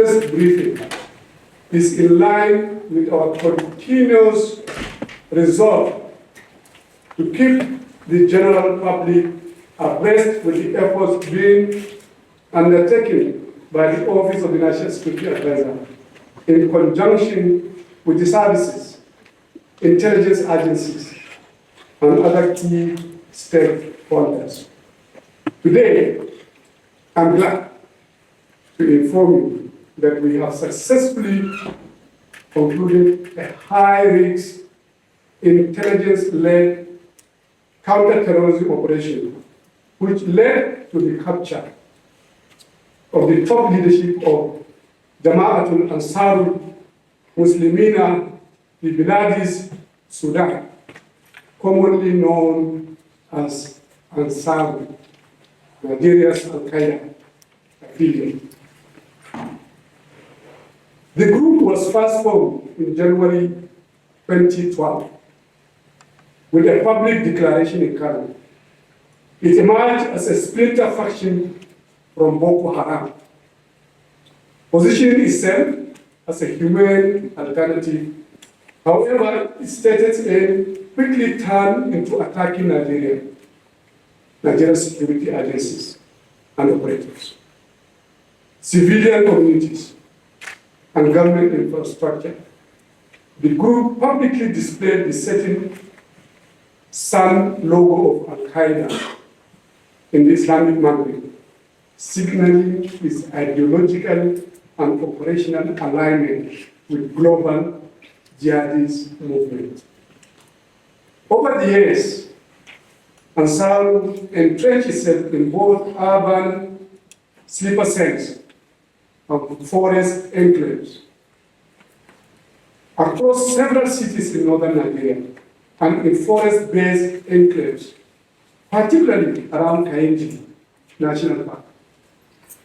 today's briefing is in line with our continuous resolve to keep the general public abreast with the efforts being undertaken by the Office of the National Security Advisor in conjunction with the services, intelligence agencies, and other key stakeholders. Today, I'm glad to inform you that we have successfully concluded a high-risk, intelligence-led counter-terrorism operation, which led to the capture of the top leadership of Jama'atul Ansaru Muslimina fi Biladis Sudan, commonly known as Ansaru, Nigeria's Al-Qaeda affiliate. The group was first formed in January 2012 with a public declaration in Kano. It emerged as a splinter faction from Boko Haram, positioning itself as a humane alternative. However, its stated aim quickly turned into attacking Nigerian security agencies and operators, civilian communities, and government infrastructure. The group publicly displayed the setting sun logo of Al-Qaeda in the Islamic Maghreb, signaling its ideological and operational alignment with global jihadist movement. Over the years, Ansaru entrenched itself in both urban sleeper cells and forest enclaves across several cities in northern Nigeria and in forest-based enclaves, particularly around Kainji National Park,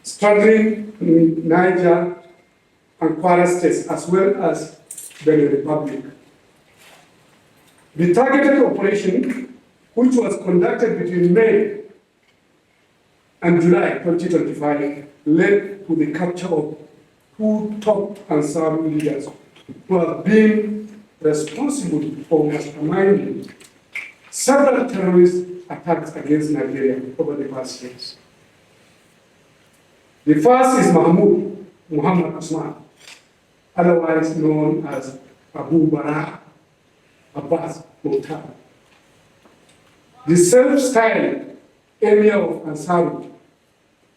straddling Niger and Kwara states, as well as Benin Republic. The targeted operation, which was conducted between May and July 2025, led to the capture of two top Ansaru leaders who have been responsible for masterminding several terrorist attacks against Nigeria over the past years. The first is Muhammad Usman, otherwise known as Abu Bara Abbas Mukhtar. The self-styled emir of Ansaru.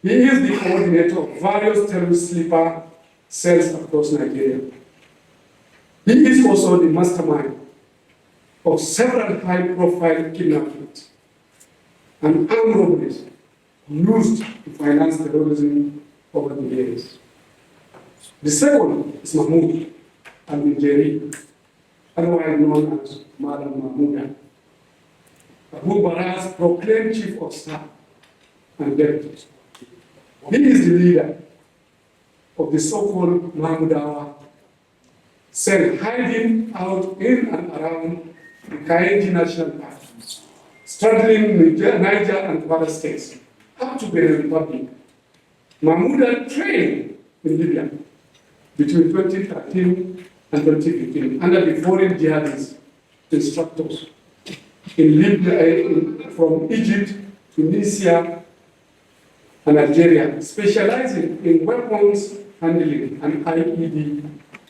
He is the coordinator of various terrorist sleeper cells across Nigeria. He is also the mastermind of several high-profile kidnappings and armed robberies used to finance terrorism over the years. The second is Mahmoud al-Nigeri, otherwise known as Madam Mahmuda, Abu Bara's proclaimed chief of staff and deputy. He is the leader of the so-called Mahmuda cell hiding out in and around the Kainji National Park, straddling Niger and Kwara states, up to Benin Republic. Mahmuda trained in Libya between 2013 and 2015 under the foreign jihadist instructors in Libya, from Egypt, Tunisia, and Algeria, specializing in weapons handling and IED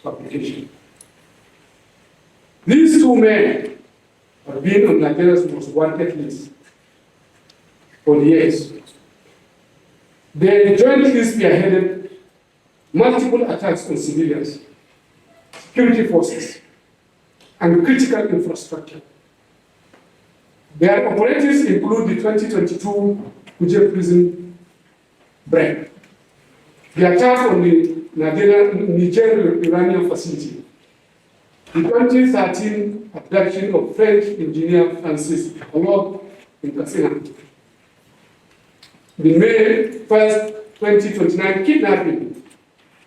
fabrication. These two men have been on Nigeria's most wanted list for years. They jointly spearheaded multiple attacks on civilians, security forces, and critical infrastructure. Their operatives include the 2022 Kuje prison break, the attack on the Nigerian uranium facility, the 2013 abduction of French engineer Francis Olog in Katsina, the May 1st, 2029 kidnapping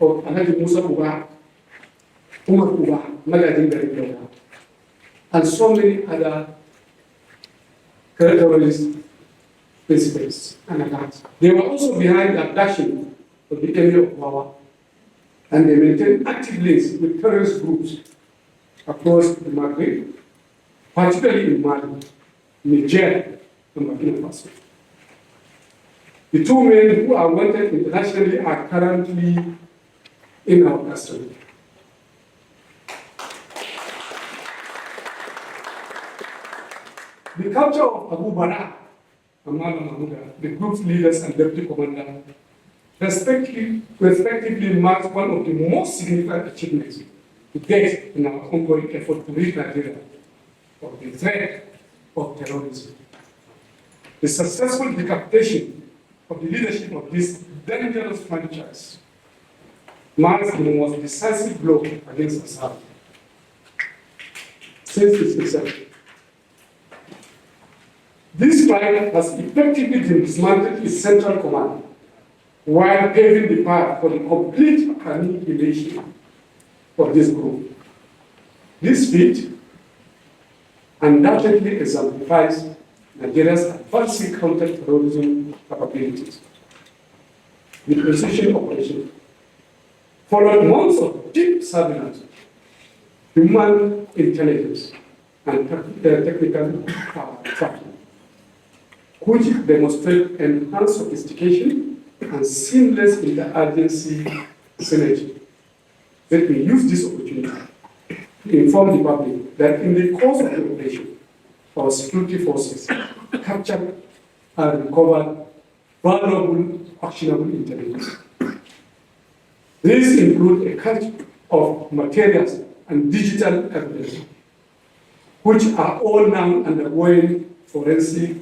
of Alhaji Musa Umar Magadin Garidoga, and so many other terrorist incidents and attacks. They were also behind the abduction of the emir of Wawa and they maintain active links with terrorist groups across the Maghreb, particularly in Mali, Niger, and Burkina Faso. The two men who are wanted internationally are currently in our custody. The capture of Abu Bara and Mahmuda, the group's leaders and deputy commander, respectively marks one of the most significant achievements to date in our ongoing effort to rid Nigeria of the threat of terrorism. The successful decapitation of the leadership of this dangerous franchise marks the most decisive blow against Ansaru since its inception. This strike has effectively dismantled its central command while paving the path for the complete annihilation of this group. This feat undoubtedly exemplifies Nigeria's advancing counter-terrorism capabilities. The precision operation followed months of deep surveillance, human intelligence, and technical tracking, which demonstrate enhanced sophistication and seamless interagency synergy. Let me use this opportunity to inform the public that in the course of the operation, our security forces captured and recovered valuable, actionable intelligence. These include a cache of materials and digital evidence, which are all now undergoing forensic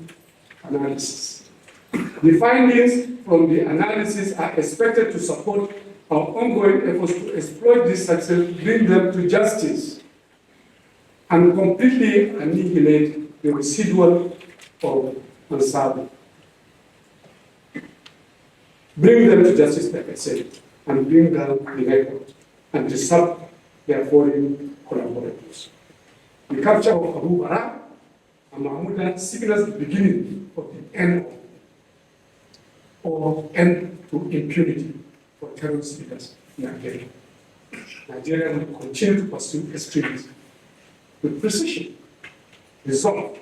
analysis. The findings from the analysis are expected to support our ongoing efforts to exploit this success, bring them to justice, and completely annihilate the residual of Ansaru. Bring them to justice, like I said, and bring down the network and disrupt their foreign collaborators. The capture of Abu Bara and Mahmuda signals the beginning of the end to impunity for terrorist leaders in Nigeria. Nigeria will continue to pursue extremism with precision, resolve,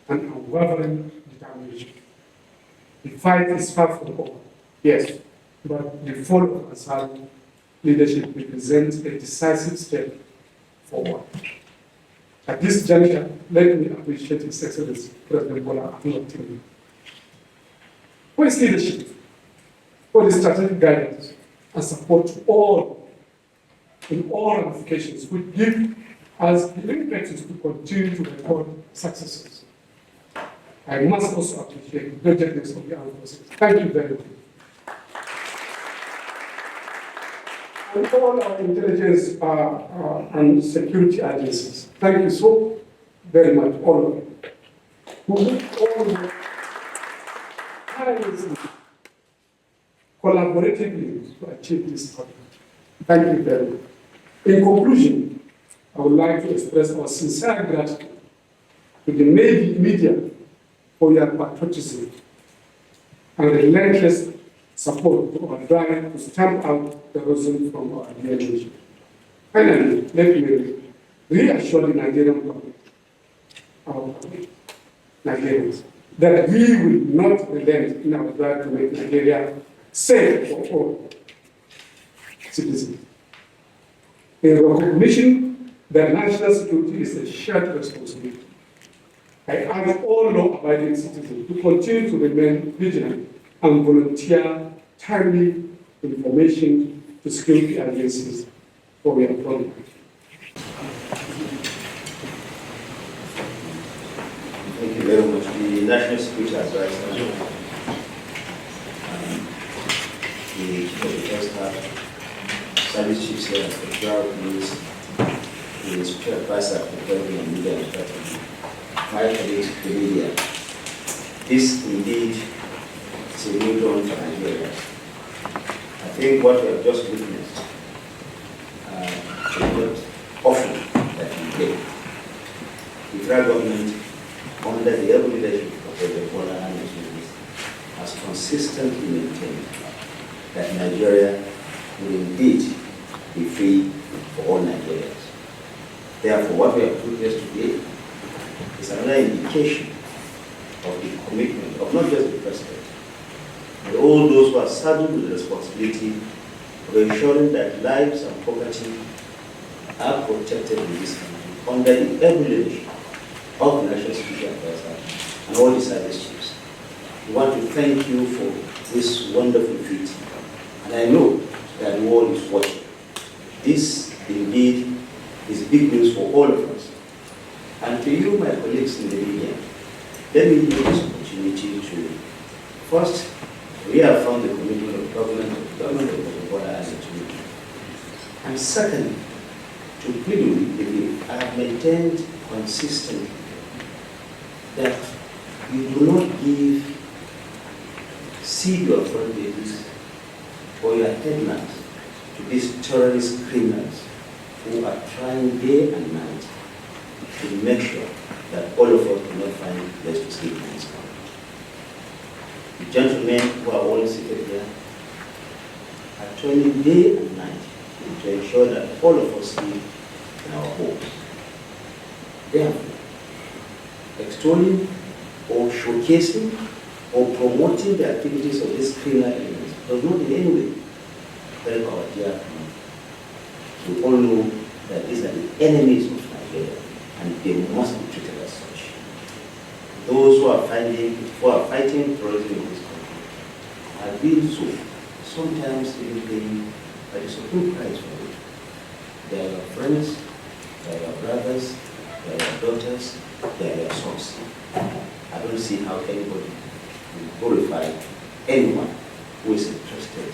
and unwavering determination. The fight is far from over, yes, but the fall of Ansaru leadership represents a decisive step forward. At this juncture, let me appreciate His Excellency President Bola Ahmed Tinubu for his leadership, for the strategic guidance and support to all in all ramifications, which give us the impetus to continue to record successes. I must also appreciate the diligence of the armed forces. Thank you very much. And all our intelligence and security agencies, thank you so very much, all of you, who all tirelessly, collaboratively to achieve this target. Thank you very much. In conclusion, I would like to express our sincere gratitude to the media for your patriotism and relentless support to our drive to stamp out terrorism from our dear nation. Finally, let me reassure the Nigerian public, our public, Nigerians, that we will not relent in our drive to make Nigeria safe for all citizens. In recognition that national security is a shared responsibility, I urge all law-abiding citizens to continue to remain vigilant and volunteer timely information to security agencies for their problem. Thank you very much. The National Security Advisor, the Chief of the First Staff, Service Chiefs here, the Federal Police, the Security Advisor for Development and Media and Strategy, my colleagues, the media. This indeed is a new dawn for Nigeria. I think what we have just witnessed is not often that we get. The federal government, under the able leadership of President Bola Ahmed Tinubu, has consistently maintained that Nigeria will indeed be free for all Nigerians. Therefore, what we have put here today is another indication of the commitment of not just the President, but all those who are saddled with the responsibility of ensuring that lives and property are protected in this country under the able leadership of the National Security Advisor and all the service chiefs. We want to thank you for this wonderful feat. And I know that the world is watching. This indeed is big news for all of us. And to you, my colleagues in the media, let me use this opportunity to first reaffirm the commitment of the government of the border as a tool. And second, to plead with you, I have maintained consistently that you do not give seed your front babies or your headlines to these terrorist criminals who are trying day and night to make sure that all of us do not find a place to sleep in this country. The gentlemen who are all seated here are toiling day and night to ensure that all of us sleep in our homes. Therefore, extolling or showcasing or promoting the activities of these criminal elements does not in any way help our dear community. We all know that these are the enemies of Nigeria and they must be treated as such. Those who are fighting terrorism in this country have been so, sometimes even paying a supreme price for it. They are your friends, they are your brothers, they are your daughters, they are your sons. I don't see how anybody will glorify anyone who is interested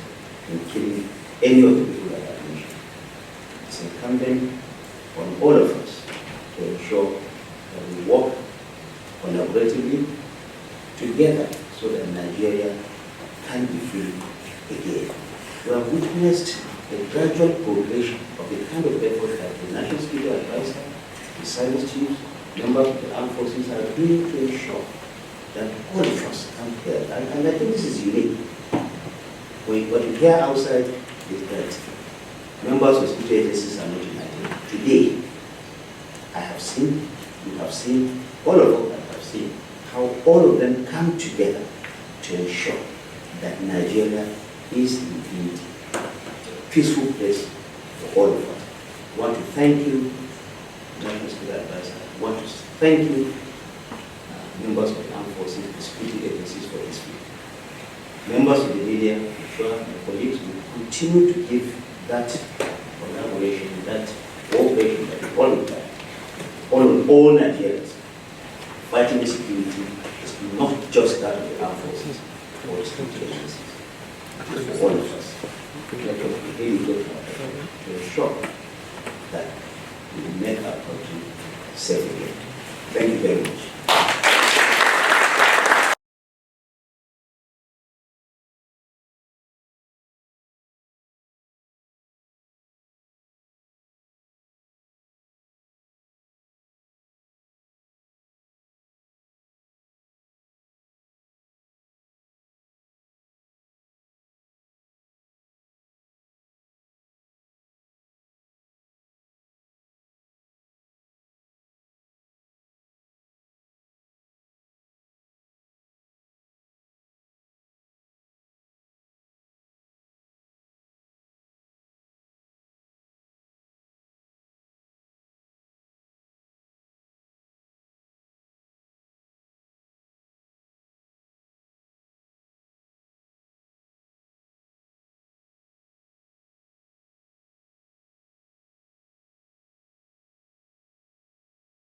in killing any of the people that I mentioned. It's incumbent on all of us to ensure that we work collaboratively together so that Nigeria can be free again. We have witnessed a gradual progression of the kind of effort that the National Security Advisor, the service chiefs, members of the armed forces are doing to ensure that all of us come together. And I think this is unique. What you hear outside is that members of security agencies are not united. Today, I have seen, you have seen, all of us have seen how all of them come together to ensure that Nigeria is indeed a peaceful place for all of us. I want to thank you, National Security Advisor. I want to thank you, members of the armed forces, the security agencies for this week. Members of the media, I'm sure my colleagues will continue to give that collaboration, that cooperation that we all require. All Nigerians fighting insecurity is not just that of the armed forces or the security agencies. It is for all of us. Let us really go to ensure that we will make our country safe again. Thank you very much.